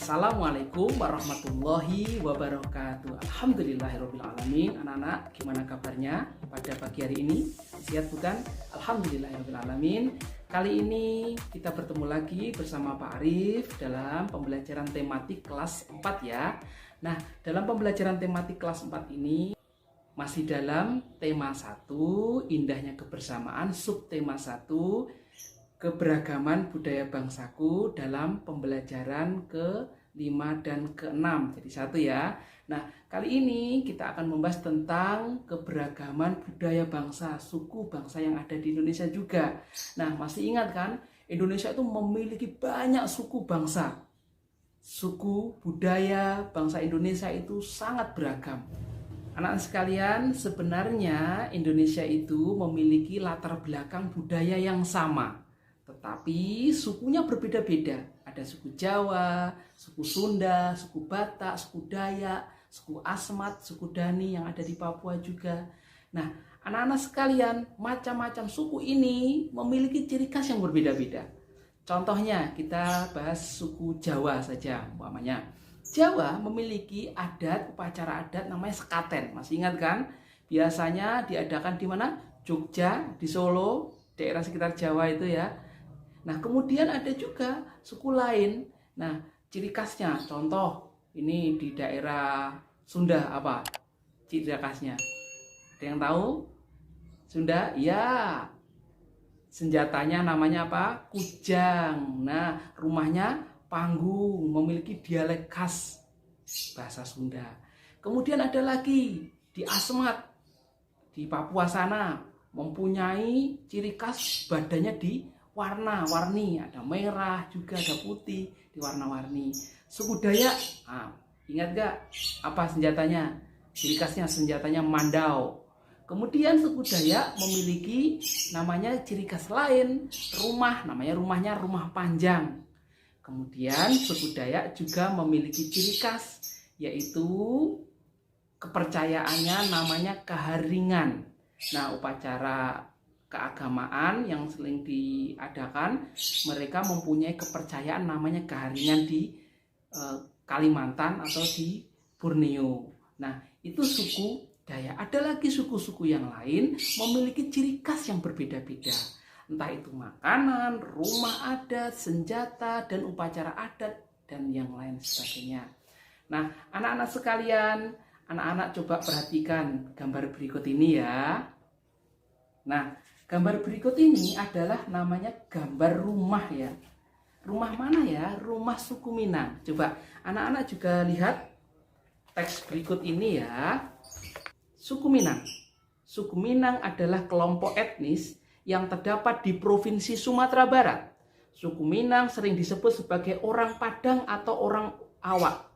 Assalamualaikum warahmatullahi wabarakatuh. Alhamdulillahirrabbilalamin. Anak-anak, gimana kabarnya pada pagi hari ini? Sehat bukan? Alhamdulillahirrabbilalamin. Kali ini kita bertemu lagi bersama Pak Arif dalam pembelajaran tematik kelas 4 ya. Nah, dalam pembelajaran tematik kelas 4 ini masih dalam tema 1, indahnya kebersamaan, subtema 1, keberagaman budaya bangsaku, dalam pembelajaran ke-5 dan ke-6. Jadi 1 ya. Nah, kali ini kita akan membahas tentang keberagaman budaya bangsa, suku bangsa yang ada di Indonesia juga. Nah, masih ingat kan? Indonesia itu memiliki banyak suku bangsa. Suku budaya bangsa Indonesia itu sangat beragam. Anak-anak sekalian, sebenarnya Indonesia itu memiliki latar belakang budaya yang sama, tetapi sukunya berbeda-beda. Ada suku Jawa, suku Sunda, suku Batak, suku Dayak, suku Asmat, suku Dani yang ada di Papua juga. Nah, anak-anak sekalian, macam-macam suku ini memiliki ciri khas yang berbeda-beda. Contohnya, kita bahas suku Jawa saja, umpamanya. Jawa memiliki adat, upacara adat namanya sekaten. Masih ingat kan? Biasanya diadakan di mana? Jogja, di Solo, daerah sekitar Jawa itu ya. Nah, kemudian ada juga suku lain. Nah, ciri khasnya, contoh ini di daerah Sunda apa? Ciri khasnya. Ada yang tahu? Sunda? Ya. Senjatanya namanya apa? Kujang. Nah, rumahnya panggung, memiliki dialek khas bahasa Sunda. Kemudian ada lagi di Asmat, di Papua sana, mempunyai ciri khas badannya di warna-warni, ada merah juga, ada putih, di warna-warni. Suku Dayak, ingat gak apa senjatanya? Ciri khasnya senjatanya mandau. Kemudian suku Dayak memiliki namanya ciri khas lain, rumahnya rumah panjang. Kemudian suku Dayak juga memiliki ciri khas, yaitu kepercayaannya namanya keharingan. Nah, upacara keagamaan yang sering diadakan, mereka mempunyai kepercayaan namanya keharingan di Kalimantan atau di Borneo. Nah, itu suku Dayak. Ada lagi suku-suku yang lain memiliki ciri khas yang berbeda-beda. Entah itu makanan, rumah adat, senjata, dan upacara adat, dan yang lain sebagainya. Nah, anak-anak sekalian, anak-anak coba perhatikan gambar berikut ini ya. Nah, gambar berikut ini adalah namanya gambar rumah ya. Rumah mana ya? Rumah suku Minang. Coba anak-anak juga lihat teks berikut ini ya. Suku Minang. Suku Minang adalah kelompok etnis yang terdapat di Provinsi Sumatera Barat. Suku Minang sering disebut sebagai orang Padang atau orang Awak.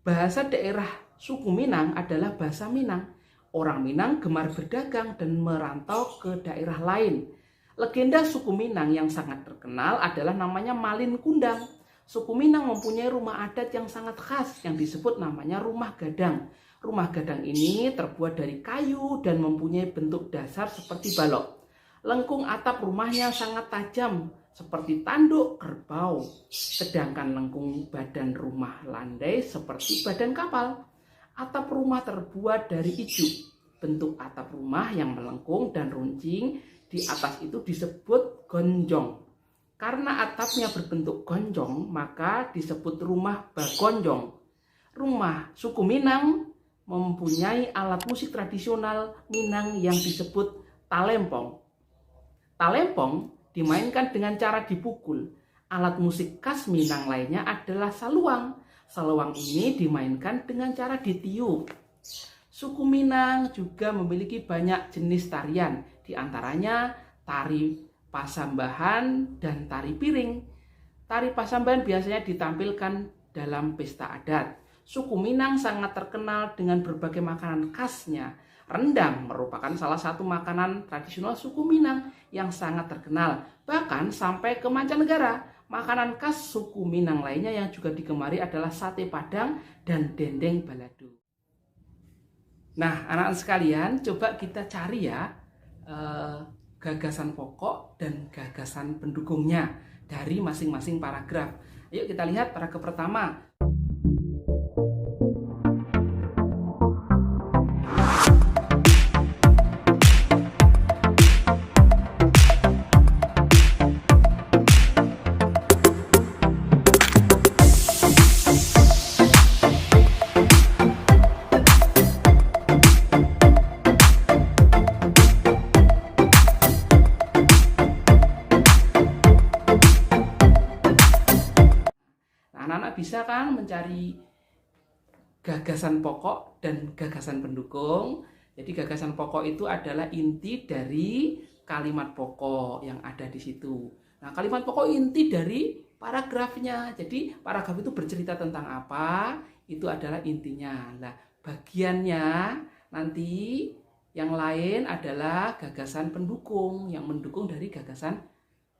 Bahasa daerah suku Minang adalah bahasa Minang. Orang Minang gemar berdagang dan merantau ke daerah lain. Legenda suku Minang yang sangat terkenal adalah namanya Malin Kundang. Suku Minang mempunyai rumah adat yang sangat khas yang disebut namanya rumah gadang. Rumah gadang ini terbuat dari kayu dan mempunyai bentuk dasar seperti balok. Lengkung atap rumahnya sangat tajam seperti tanduk kerbau, sedangkan lengkung badan rumah landai seperti badan kapal. Atap rumah terbuat dari ijuk. Bentuk atap rumah yang melengkung dan runcing di atas itu disebut gonjong. Karena atapnya berbentuk gonjong, maka disebut rumah bagonjong. Rumah suku Minang mempunyai alat musik tradisional Minang yang disebut talempong. Talempong dimainkan dengan cara dipukul. Alat musik khas Minang lainnya adalah saluang. Saluang ini dimainkan dengan cara ditiup. Suku Minang juga memiliki banyak jenis tarian, di antaranya tari pasambahan dan tari piring. Tari pasambahan biasanya ditampilkan dalam pesta adat. Suku Minang sangat terkenal dengan berbagai makanan khasnya. Rendang merupakan salah satu makanan tradisional suku Minang yang sangat terkenal. Bahkan sampai ke mancanegara. Makanan khas suku Minang lainnya yang juga digemari adalah sate Padang dan dendeng balado. Nah, anak-anak sekalian, coba kita cari ya gagasan pokok dan gagasan pendukungnya dari masing-masing paragraf. Yuk kita lihat paragraf pertama. Anak-anak bisa kan mencari gagasan pokok dan gagasan pendukung. Jadi gagasan pokok itu adalah inti dari kalimat pokok yang ada di situ. Nah, kalimat pokok inti dari paragrafnya. Jadi paragraf itu bercerita tentang apa, itu adalah intinya. Nah, bagiannya nanti yang lain adalah gagasan pendukung yang mendukung dari gagasan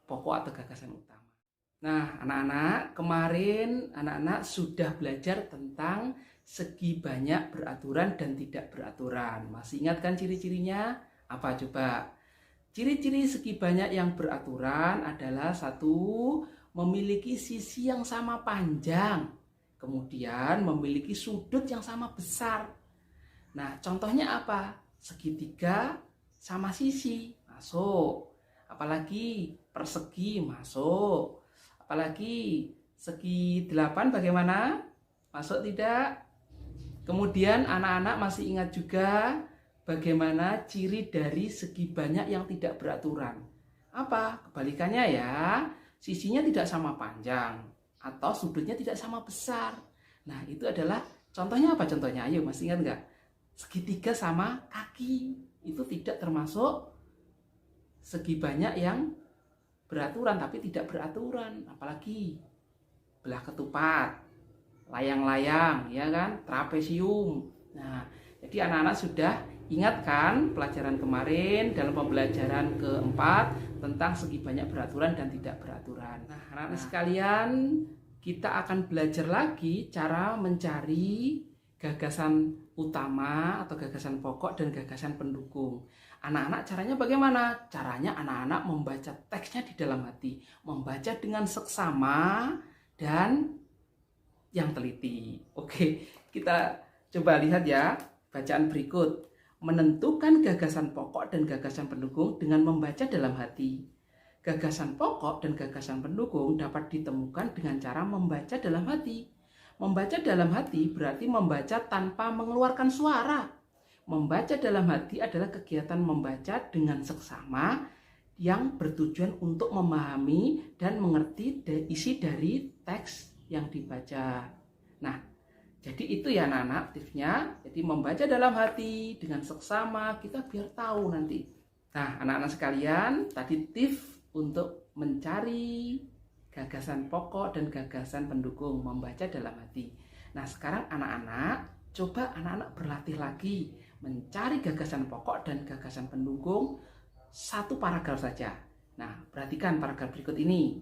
pokok atau gagasan utama. Nah, anak-anak, kemarin anak-anak sudah belajar tentang segi banyak beraturan dan tidak beraturan. Masih ingat kan ciri-cirinya? Apa coba? Ciri-ciri segi banyak yang beraturan adalah satu, memiliki sisi yang sama panjang. Kemudian memiliki sudut yang sama besar. Nah, contohnya apa? Segitiga sama sisi, masuk. Apalagi persegi, masuk. Apalagi segi 8 bagaimana? Masuk tidak? Kemudian anak-anak masih ingat juga bagaimana ciri dari segi banyak yang tidak beraturan. Apa? Kebalikannya ya, sisinya tidak sama panjang atau sudutnya tidak sama besar. Nah, itu adalah contohnya apa contohnya? Ayo, masih ingat nggak? Segitiga sama kaki itu tidak termasuk segi banyak yang beraturan tapi tidak beraturan. Apalagi belah ketupat, layang-layang, ya kan, trapesium. Nah, jadi anak-anak sudah ingat kan pelajaran kemarin dalam pembelajaran keempat tentang segi banyak beraturan dan tidak beraturan. Nah, anak-anak sekalian, kita akan belajar lagi cara mencari gagasan utama atau gagasan pokok dan gagasan pendukung. Anak-anak caranya bagaimana? Caranya anak-anak membaca teksnya di dalam hati, membaca dengan seksama dan yang teliti. Oke, kita coba lihat ya bacaan berikut. Menentukan gagasan pokok dan gagasan pendukung dengan membaca dalam hati. Gagasan pokok dan gagasan pendukung dapat ditemukan dengan cara membaca dalam hati. Membaca dalam hati berarti membaca tanpa mengeluarkan suara. Membaca dalam hati adalah kegiatan membaca dengan seksama yang bertujuan untuk memahami dan mengerti isi dari teks yang dibaca. Nah, jadi itu ya anak-anak tipsnya. Jadi membaca dalam hati dengan seksama, kita biar tahu nanti. Nah, anak-anak sekalian, tadi tips untuk mencari gagasan pokok dan gagasan pendukung, membaca dalam hati. Nah, sekarang anak-anak, coba anak-anak berlatih lagi mencari gagasan pokok dan gagasan pendukung satu paragraf saja. Nah, perhatikan paragraf berikut ini.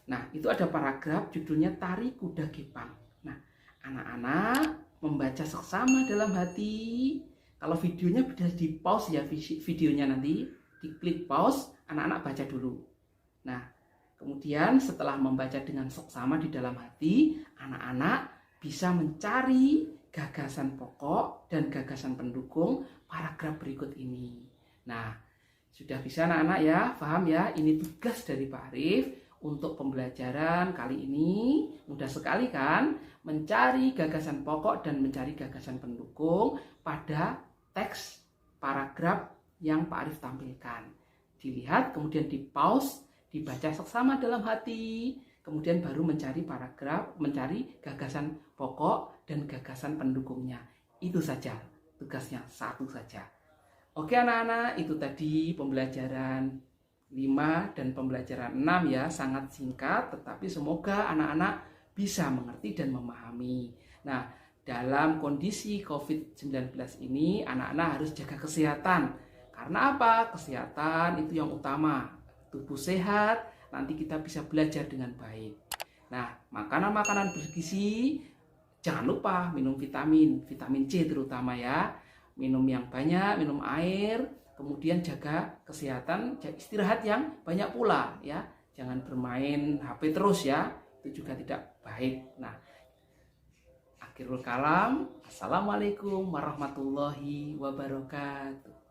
Nah, itu ada paragraf judulnya Tari Kuda Gepang. Nah, anak-anak membaca seksama dalam hati. Kalau videonya bisa di pause ya, videonya nanti diklik pause, anak-anak baca dulu. Nah, kemudian setelah membaca dengan seksama di dalam hati, anak-anak bisa mencari gagasan pokok dan gagasan pendukung paragraf berikut ini. Nah, sudah bisa anak-anak ya, paham ya? Ini tugas dari Pak Arif untuk pembelajaran kali ini. Mudah sekali kan? Mencari gagasan pokok dan mencari gagasan pendukung pada teks paragraf yang Pak Arif tampilkan. Dilihat, kemudian di pause, dibaca seksama dalam hati, kemudian baru mencari paragraf, mencari gagasan pokok dan gagasan pendukungnya. Itu saja, tugasnya satu saja. Oke anak-anak, itu tadi pembelajaran 5 dan pembelajaran 6 ya, sangat singkat, tetapi semoga anak-anak bisa mengerti dan memahami. Nah, dalam kondisi COVID-19 ini, anak-anak harus jaga kesehatan. Karena apa? Kesehatan itu yang utama. Tubuh sehat, nanti kita bisa belajar dengan baik. Nah, makanan-makanan bergizi, jangan lupa minum vitamin C terutama ya. Minum yang banyak, minum air, Kemudian jaga kesehatan, istirahat yang banyak pula ya. Jangan bermain HP terus ya, itu juga tidak baik. Nah, akhirul kalam, assalamualaikum warahmatullahi wabarakatuh.